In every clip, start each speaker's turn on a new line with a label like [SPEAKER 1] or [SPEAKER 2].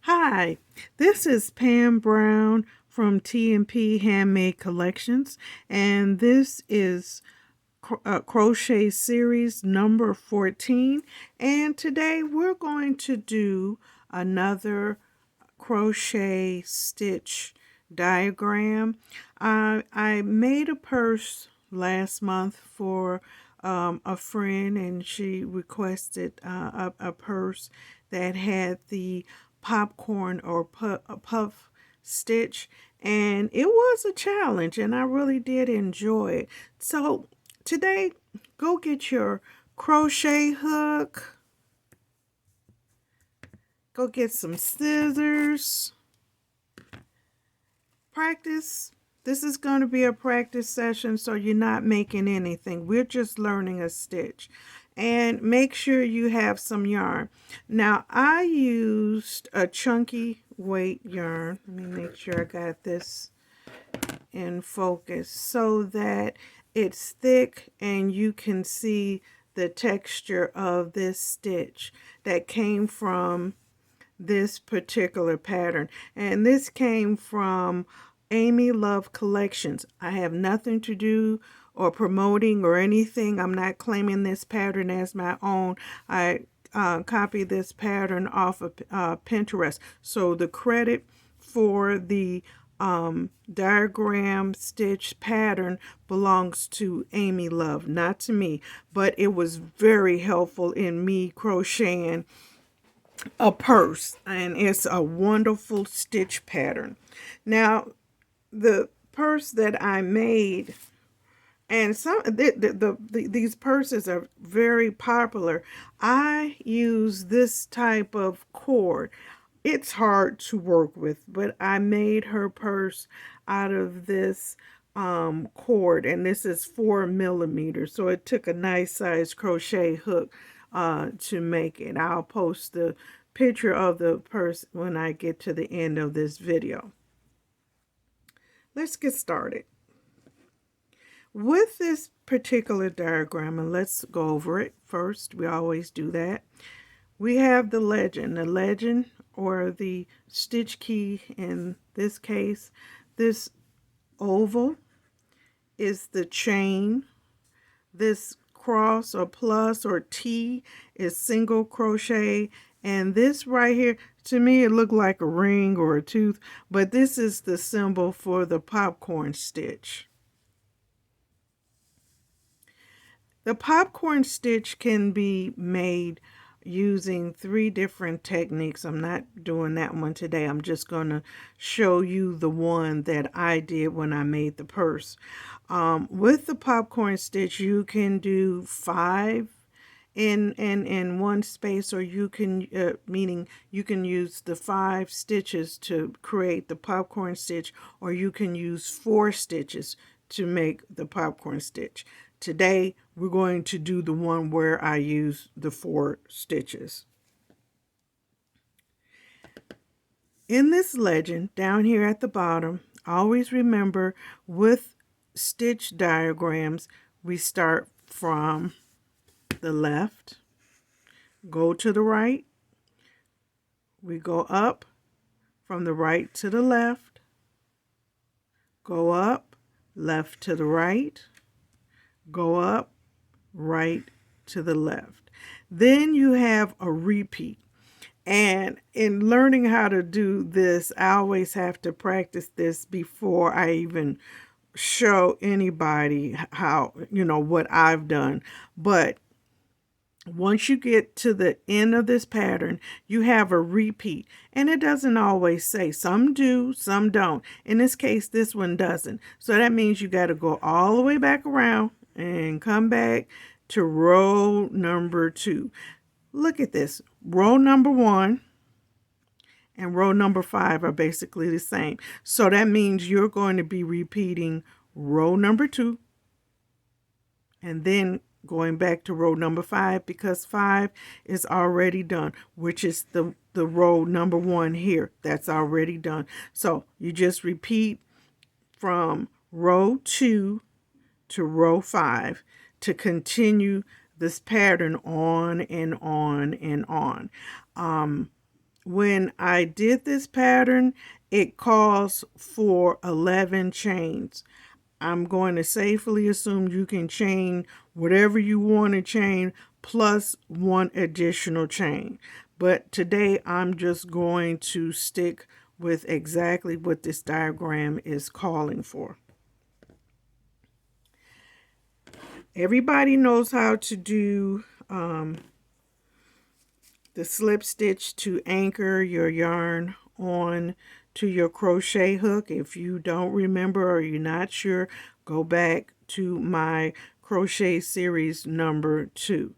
[SPEAKER 1] Hi, this is Pam Brown from T&P Handmade Collections, and this is Crochet Series number 14. And today we're going to do another crochet stitch diagram. I made a purse last month for a friend, and she requested a purse that had the popcorn or puff stitch, and it was a challenge, and I really did enjoy it. So today, go get your crochet hook, go get some scissors, practice. This is going to be a practice session, so you're not making anything. We're just learning a stitch. And make sure you have some yarn. Now, I used a chunky weight yarn. Let me make sure I got this in focus so that it's thick and you can see the texture of this stitch that came from this particular pattern, and this came from Amy Love Collections. I have nothing to do or promoting or anything. I'm not claiming this pattern as my own. I copied this pattern off of Pinterest, so the credit for the diagram stitch pattern belongs to Amy Love, not to me, but it was very helpful in me crocheting a purse, and it's a wonderful stitch pattern. Now, the purse that I made, and these purses are very popular. I use this type of cord. It's hard to work with, but I made her purse out of this cord, and this is 4 millimeters, so it took a nice size crochet hook to make it. I'll post the picture of the purse when I get to the end of this video. Let's get started with this particular diagram, and let's go over it first. We always do that. We have the legend or the stitch key. In this case, this oval is the chain. This cross or plus or T is single crochet, and this right here, to me it looked like a ring or a tooth, but this is the symbol for the popcorn stitch. The popcorn stitch can be made using 3 different techniques. I'm not doing that one today. I'm just going to show you the one that I did when I made the purse. With the popcorn stitch, you can do 5 in one space, or you can meaning you can use the 5 stitches to create the popcorn stitch, or you can use 4 stitches to make the popcorn stitch. Today we're going to do the one where I use the 4 stitches. In this legend down here at the bottom, always remember with stitch diagrams, we start from the left, go to the right, we go up from the right to the left, go up, left to the right, go up, right to the left. Then you have a repeat. And in learning how to do this, I always have to practice this before I even show anybody how, what I've done. But once you get to the end of this pattern, you have a repeat, and it doesn't always say. Some do, some don't. In this case, this one doesn't. So that means you got to go all the way back around and come back to row number 2. Look at this. Row number 1 and row number 5 are basically the same. So that means you're going to be repeating row number 2 and then going back to row number 5, because 5 is already done, which is the row number 1 here. That's already done. So you just repeat from row 2 to row 5 to continue this pattern on and on and on. when I did this pattern, it calls for 11 chains. I'm going to safely assume you can chain whatever you want to chain plus one additional chain. But today I'm just going to stick with exactly what this diagram is calling for. Everybody knows how to do the slip stitch to anchor your yarn on to your crochet hook. If you don't remember or you're not sure, go back to my crochet series number 2.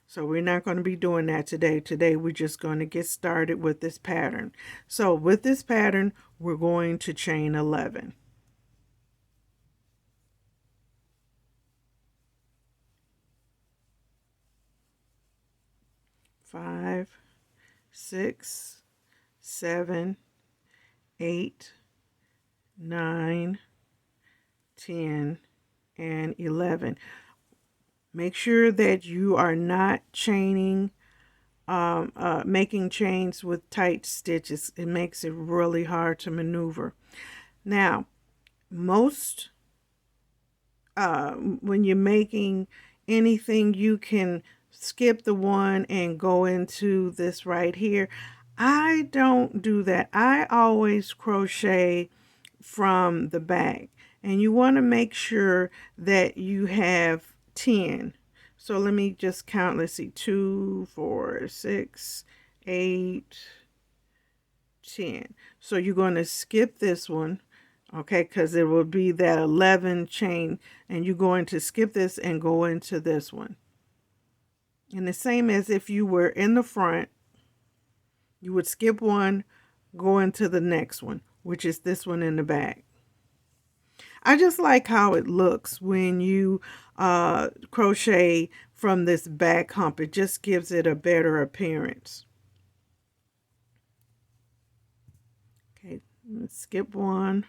[SPEAKER 1] So we're not going to be doing that today. Today we're just going to get started with this pattern. So with this pattern, we're going to chain 11. 5, 6, 7, 8, 9, 10, and 11. Make sure that you are not chaining, making chains with tight stitches. It makes it really hard to maneuver. Now, most, when you're making anything, you can skip the one and go into this right here. I don't do that. I always crochet from the back, and you want to make sure that you have 10. So let me just count. Let's see, 2, 4, 6, 8, 10. So you're going to skip this one, okay, because it will be that 11 chain, and you're going to skip this and go into this one. And the same as if you were in the front, you would skip one, go into the next one, which is this one in the back. I just like how it looks when you crochet from this back hump. It just gives it a better appearance. Okay, let's skip one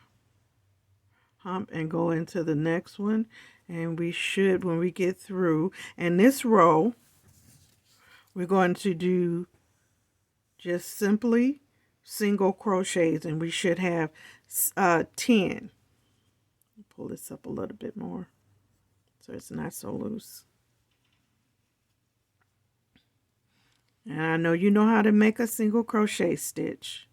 [SPEAKER 1] hump and go into the next one. And we should, when we get through, and this row, we're going to do just simply single crochets, and we should have 10. Pull this up a little bit more so it's not so loose. And I know you know how to make a single crochet stitch.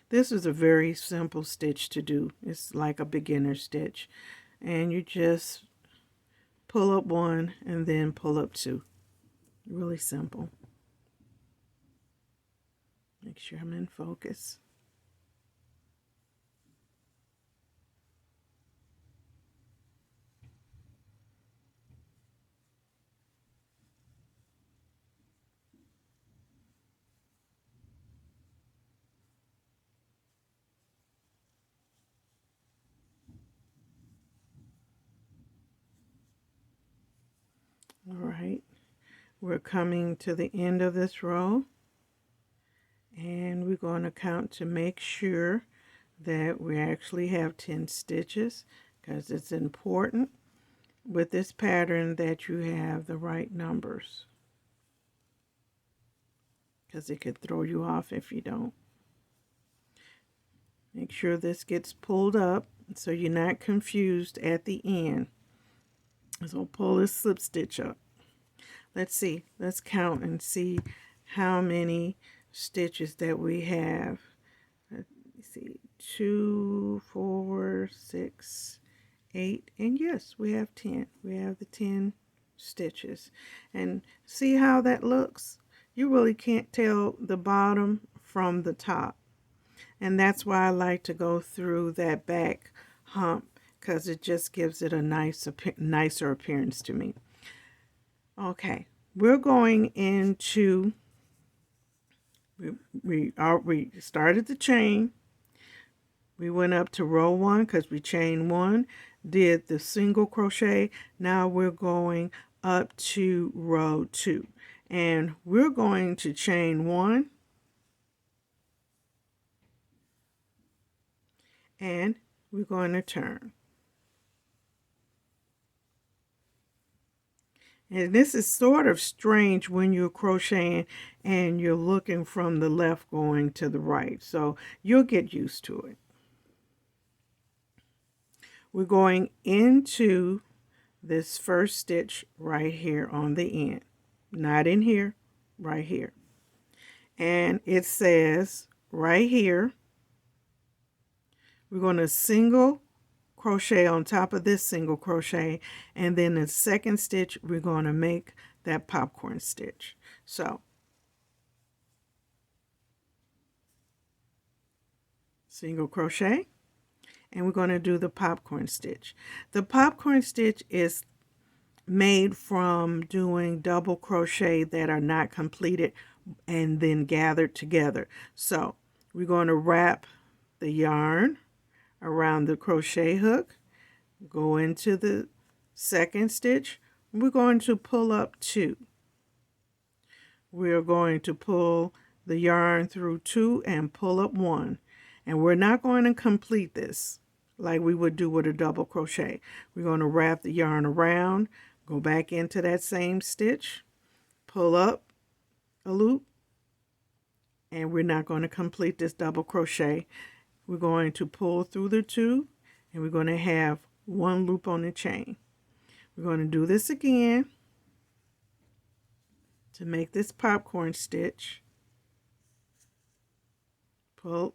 [SPEAKER 1] This is a very simple stitch to do. It's like a beginner stitch. And you just pull up one and then pull up two. Really simple. Make sure I'm in focus. All right, we're coming to the end of this row, and we're going to count to make sure that we actually have 10 stitches, because it's important with this pattern that you have the right numbers, because it could throw you off if you don't. Make sure this gets pulled up so you're not confused at the end. So pull this slip stitch up. Let's see. Let's count and see how many stitches that we have. Let's see. 2, 4, 6, 8, and yes, we have 10. We have the 10 stitches. And see how that looks? You really can't tell the bottom from the top. And that's why I like to go through that back hump, because it just gives it a nicer appearance to me. Okay, we're going into, we started the chain. We went up to row 1 because we chained 1, did the single crochet. Now we're going up to row 2, and we're going to chain 1, and we're going to turn. And this is sort of strange when you're crocheting and you're looking from the left going to the right. So you'll get used to it. We're going into this first stitch right here on the end. Not in here, right here. And it says right here, we're going to single crochet on top of this single crochet, and then the second stitch we're going to make that popcorn stitch. So single crochet, and we're going to do the popcorn stitch. The popcorn stitch is made from doing double crochet that are not completed and then gathered together. So we're going to wrap the yarn around the crochet hook, go into the second stitch. We're going to pull up 2. We're going to pull the yarn through 2 and pull up 1. And we're not going to complete this like we would do with a double crochet. We're going to wrap the yarn around, go back into that same stitch, pull up a loop, and we're not going to complete this double crochet. We're going to pull through the 2, and we're going to have 1 loop on the chain. We're going to do this again to make this popcorn stitch. Pull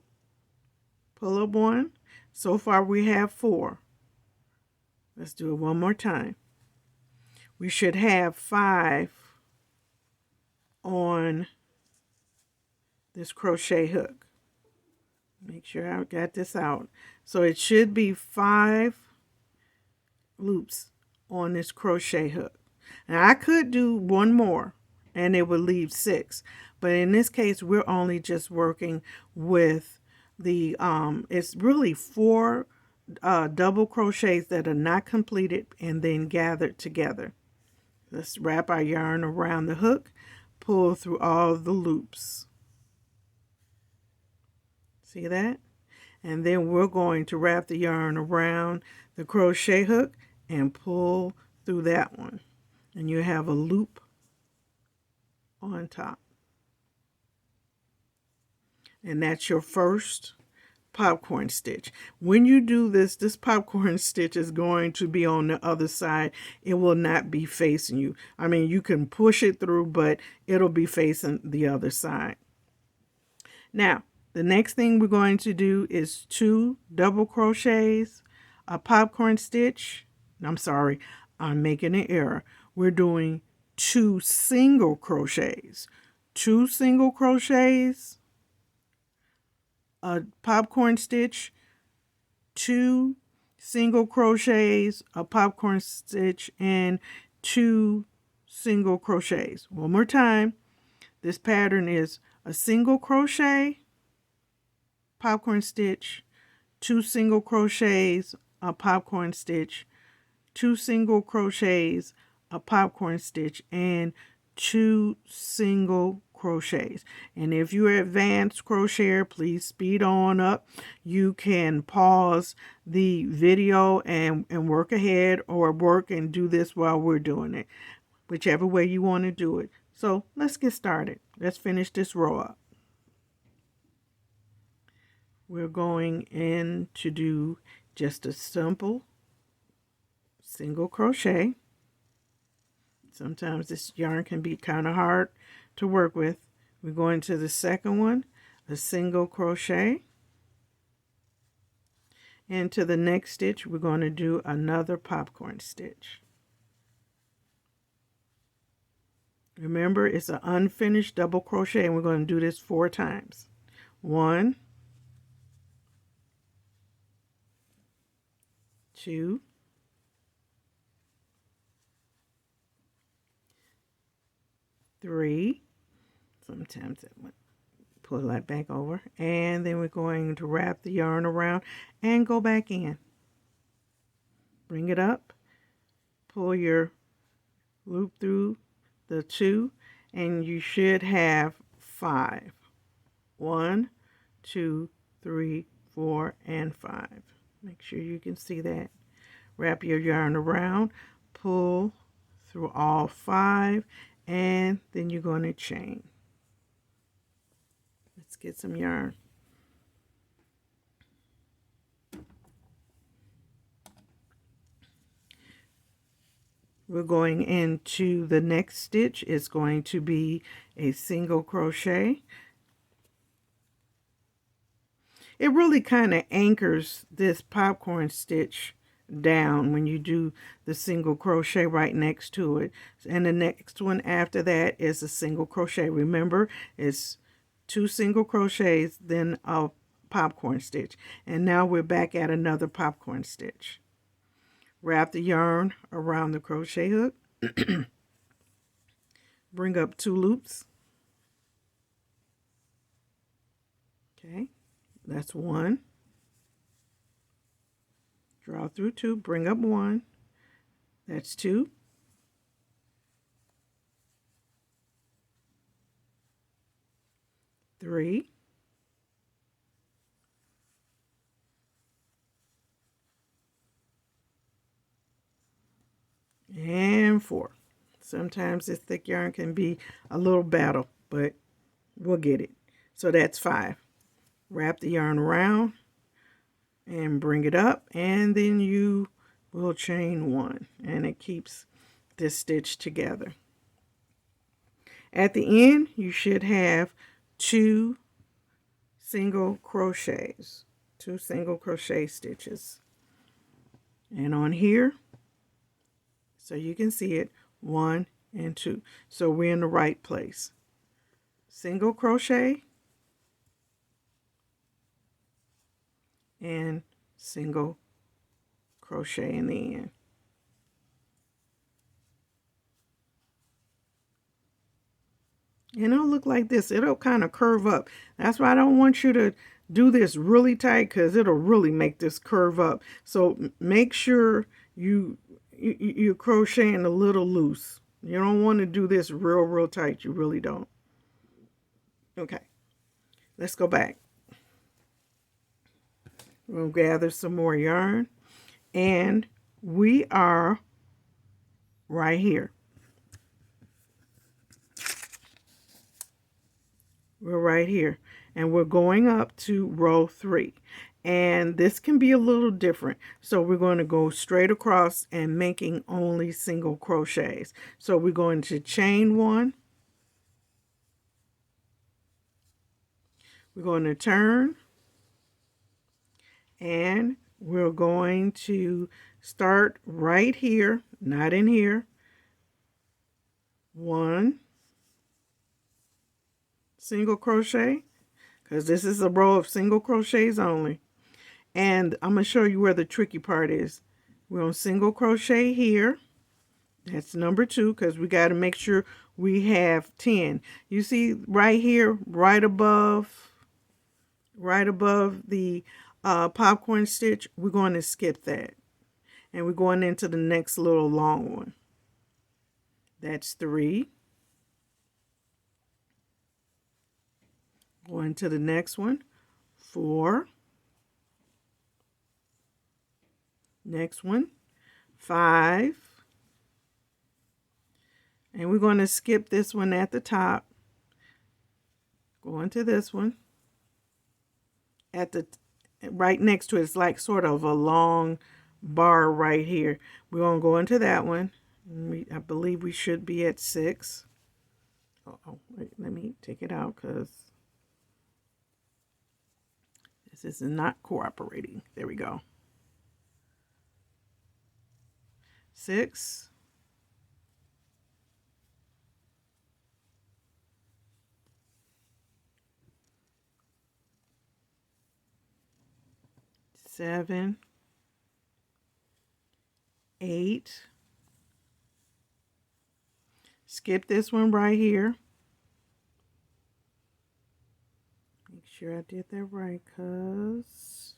[SPEAKER 1] up 1. So far we have 4. Let's do it one more time. We should have 5 on this crochet hook. Make sure I got this out. So it should be 5 loops on this crochet hook. Now I could do 1 more and it would leave 6, but in this case we're only just working with the it's really 4 double crochets that are not completed and then gathered together. Let's wrap our yarn around the hook, pull through all the loops. See that? And then we're going to wrap the yarn around the crochet hook and pull through that one. And you have a loop on top. And that's your first popcorn stitch. When you do this, this popcorn stitch is going to be on the other side. It will not be facing you. I mean, you can push it through, but it'll be facing the other side. Now, the next thing we're going to do is 2 double crochets, a popcorn stitch. I'm sorry, I'm making an error. We're doing 2 single crochets. 2 single crochets, a popcorn stitch, 2 single crochets, a popcorn stitch, and 2 single crochets. One more time. This pattern is a single crochet, popcorn stitch, 2 single crochets, a popcorn stitch, 2 single crochets, a popcorn stitch, and 2 single crochets. And if you're an advanced crocheter, please speed on up. You can pause the video and work ahead, or work and do this while we're doing it, whichever way you want to do it. So let's get started. Let's finish this row up. We're going in to do just a simple single crochet. Sometimes this yarn can be kind of hard to work with. We're going to the second one, a single crochet. And to the next stitch, we're going to do another popcorn stitch. Remember, it's an unfinished double crochet, and we're going to do this 4 times. 1, 2, 3. Sometimes it would pull that back over, and then we're going to wrap the yarn around and go back in. Bring it up, pull your loop through the 2, and you should have 5. 1, 2, 3, 4, and 5. Make sure you can see that. Wrap your yarn around, pull through all 5, and then you're going to chain. Let's get some yarn. We're going into the next stitch. It's going to be a single crochet. It really kind of anchors this popcorn stitch down when you do the single crochet right next to it. And the next one after that is a single crochet. Remember, it's 2 single crochets, then a popcorn stitch. And now we're back at another popcorn stitch. Wrap the yarn around the crochet hook. Bring up 2 loops. Okay, that's 1. Draw through 2, bring up 1. That's 2. Three, and 4. Sometimes this thick yarn can be a little battle, but we'll get it. So that's 5. Wrap the yarn around and bring it up, and then you will chain 1, and it keeps this stitch together. At the end, you should have 2 single crochets, 2 single crochet stitches. And on here, so you can see it, 1 and 2. So we're in the right place. Single crochet and single crochet in the end. And it'll look like this. It'll kind of curve up. That's why I don't want you to do this really tight, because it'll really make this curve up. So make sure you're crocheting a little loose. You don't want to do this real tight. You really don't. Okay, let's go back. We'll gather some more yarn, and we are right here. We're right here, and we're going up to row 3, and this can be a little different. So we're going to go straight across and making only single crochets. So we're going to chain 1, we're going to turn, and we're going to start right here, not in here. 1 single crochet, because this is a row of single crochets only. And I'm going to show you where the tricky part is. We're on single crochet here. That's number 2, because we got to make sure we have 10. You see right here, right above the popcorn stitch, we're going to skip that. And we're going into the next little long one. That's 3. Going to the next one, 4. Next one, 5. And we're going to skip this one at the top. Go into this one. At the right next to it, it's like sort of a long bar right here. We're going to go into that one. I believe we should be at 6. Oh, wait, let me take it out because this is not cooperating. There we go. 6. 7. 8. Skip this one right here. Make sure I did that right, because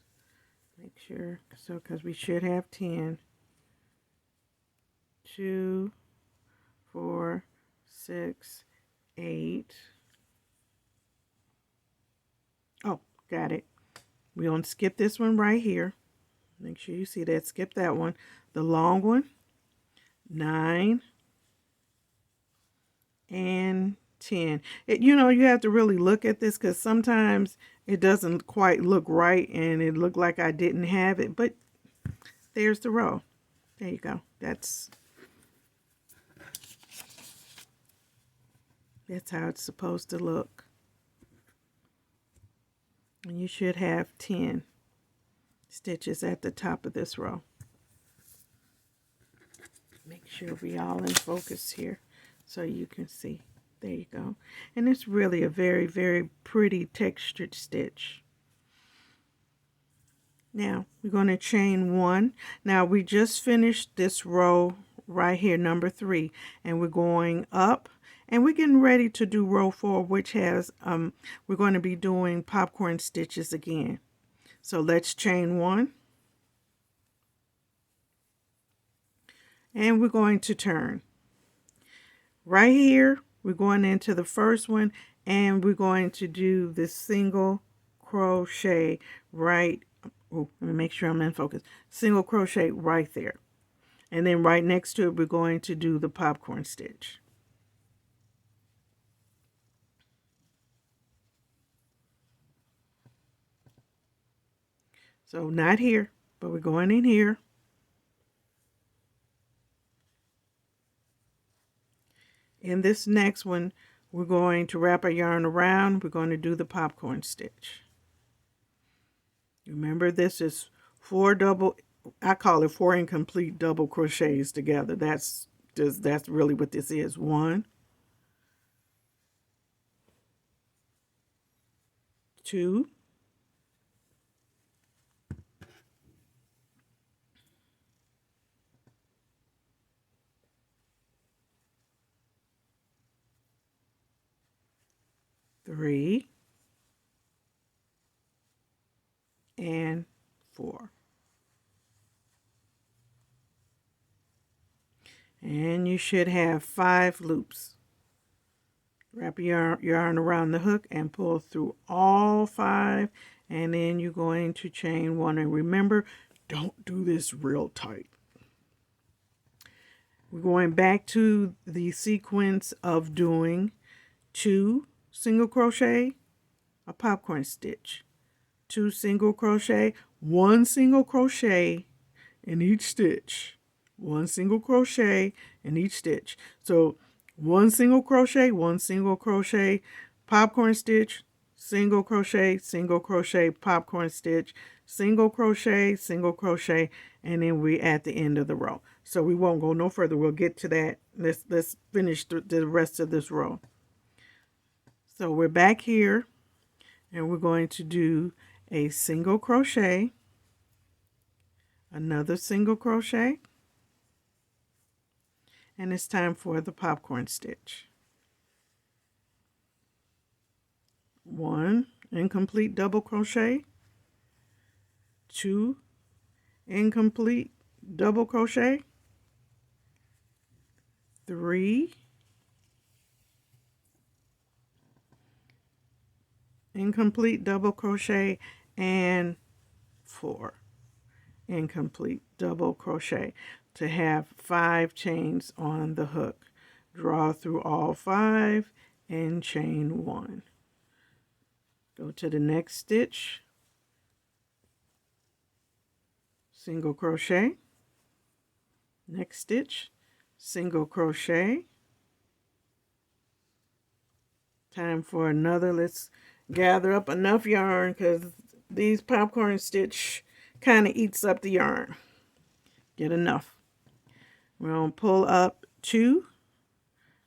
[SPEAKER 1] we should have 10. 2, 4, 6, 8. Oh, got it. We're going to skip this one right here. Make sure you see that. Skip that one. The long one, 9 and 10. You know, you have to really look at this because sometimes it doesn't quite look right and it looked like I didn't have it, but there's the row. There you go. That's how it's supposed to look. And you should have 10 stitches at the top of this row. Make sure we all in focus here so you can see. There you go. And it's really a very, very pretty textured stitch. Now we're going to chain 1. Now we just finished this row right here, number 3, and we're going up and we're getting ready to do row 4, which has we're going to be doing popcorn stitches again. So let's chain 1 and we're going to turn. Right here we're going into the first one and we're going to do this single crochet right. Oh, let me make sure I'm in focus. Single crochet right there. And then right next to it, we're going to do the popcorn stitch. So not here, but we're going in here. In this next one, we're going to wrap our yarn around. We're going to do the popcorn stitch. Remember, this is 4 double, I call it 4 incomplete double crochets together. That's really what this is. 1, 2, 3, and 4. And you should have 5 loops. Wrap your yarn around the hook and pull through all 5, and then you're going to chain 1. And remember, don't do this real tight. We're going back to the sequence of doing 2 single crochet, a popcorn stitch, 2 single crochet, 1 single crochet in each stitch, 1 single crochet in each stitch. So 1 single crochet, 1 single crochet, popcorn stitch, single crochet, popcorn stitch, single crochet, and then we at the end of the row. So we won't go no further. We'll get to that. Let's finish the rest of this row. So we're back here and we're going to do a single crochet, another single crochet, and it's time for the popcorn stitch. 1 incomplete double crochet, 2 incomplete double crochet, 3 incomplete double crochet, and 4 incomplete double crochet to have 5 chains on the hook. Draw through all 5 and chain 1. Go to the next stitch, single crochet, next stitch, single crochet. Time for another. Let's gather up enough yarn because these popcorn stitch kind of eats up the yarn. Get enough. We're going to pull up 2,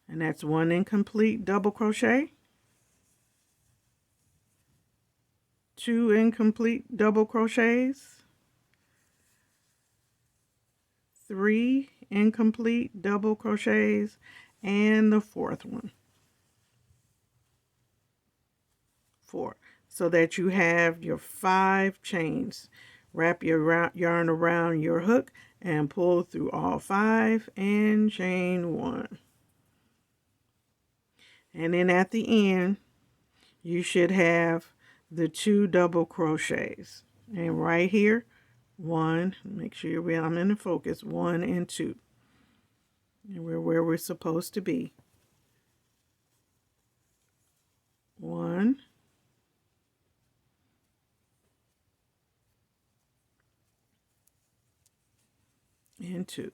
[SPEAKER 1] and that's 1 incomplete double crochet, 2 incomplete double crochets, 3 incomplete double crochets, and the 4th one. 4, so that you have your 5 chains. Wrap your yarn around your hook and pull through all 5 and chain 1. And then at the end, you should have the 2 double crochets. And right here, 1, make sure I'm in the focus, 1 and 2. And we're where we're supposed to be. 1 and 2.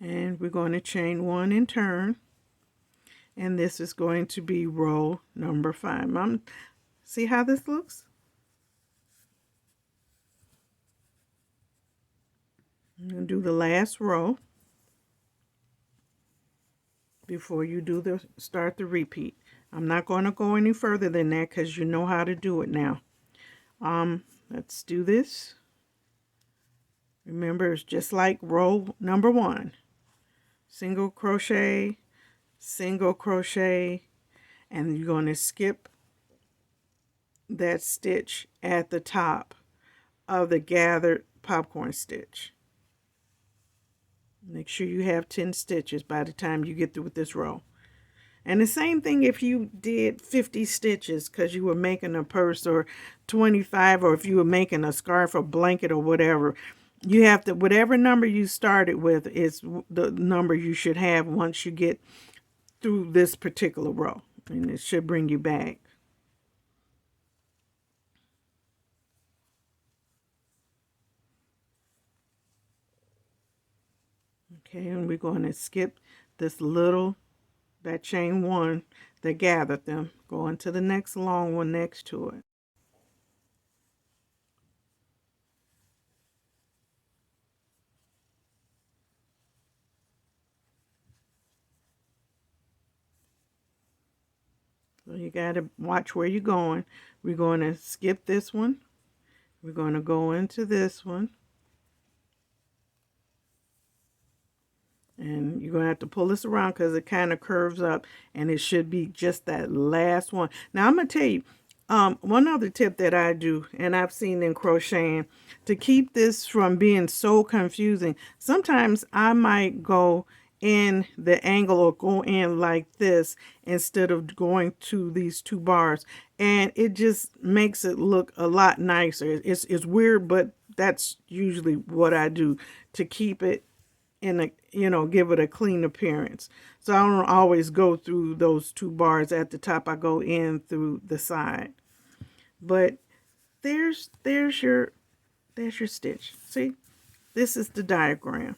[SPEAKER 1] And we're going to chain 1 and turn. And this is going to be row number 5. See how this looks? I'm going to do the last row before you start the repeat. I'm not going to go any further than that because you know how to do it now. Let's do this. Remember, it's just like row number 1. Single crochet, single crochet, and you're going to skip that stitch at the top of the gathered popcorn stitch. Make sure you have 10 stitches by the time you get through with this row. And the same thing if you did 50 stitches because you were making a purse, or 25, or if you were making a scarf or blanket or whatever. You have to, whatever number you started with is the number you should have once you get through this particular row. And it should bring you back. Okay, and we're going to skip this little, that chain 1 that gathered them. Go into the next long one next to it. So you got to watch where you're going. We're going to skip this one. We're going to go into this one. And you're going to have to pull this around because it kind of curves up, and it should be just that last one. Now, I'm going to tell you, one other tip that I do, and I've seen in crocheting, to keep this from being so confusing, sometimes I might go in the angle or go in like this instead of going to these 2 bars, and it just makes it look a lot nicer. It's weird, but that's usually what I do to keep it in a, give it a clean appearance. So I don't always go through those 2 bars at the top. I go in through the side. But there's your stitch. See, this is the diagram.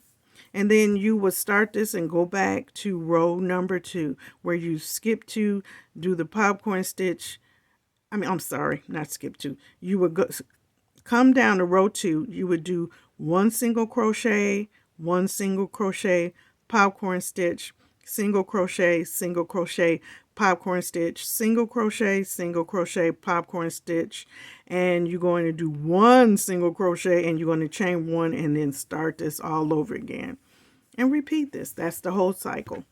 [SPEAKER 1] And then you would start this and go back to row number 2, where you skip 2, do the popcorn stitch. I'm sorry, not skip 2. You would come down to row 2. You would do 1 single crochet, 1 single crochet, popcorn stitch, single crochet, popcorn stitch, single crochet, popcorn stitch, and you're going to do 1 single crochet, and you're going to chain 1 and then start this all over again and repeat this. That's the whole cycle.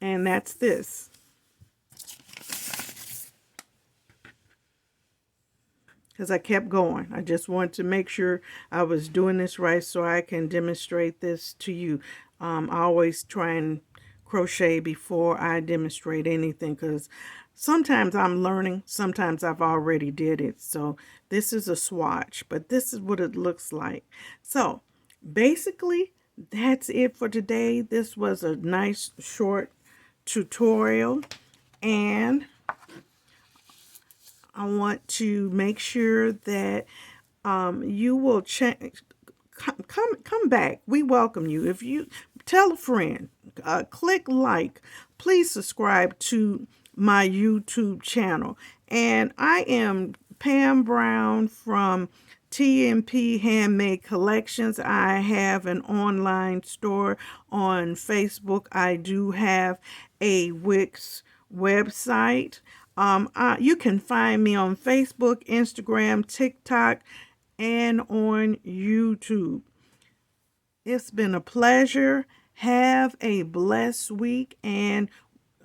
[SPEAKER 1] And that's this. Because I kept going. I just wanted to make sure I was doing this right so I can demonstrate this to you. I always try and crochet before I demonstrate anything, because sometimes I'm learning, sometimes I've already did it. So this is a swatch, but this is what it looks like. So basically, that's it for today. This was a nice short tutorial, and I want to make sure that you will come back. We welcome you. If you tell a friend, click like, please subscribe to my YouTube channel. And I am Pam Brown from T&P Handmade Collections. I have an online store on Facebook. I do have a Wix website. You can find me on Facebook, Instagram, TikTok, and on YouTube. It's been a pleasure. Have a blessed week, and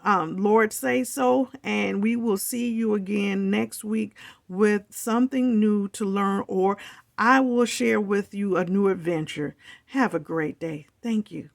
[SPEAKER 1] Lord say so, and we will see you again next week with something new to learn, or I will share with you a new adventure. Have a great day. Thank you.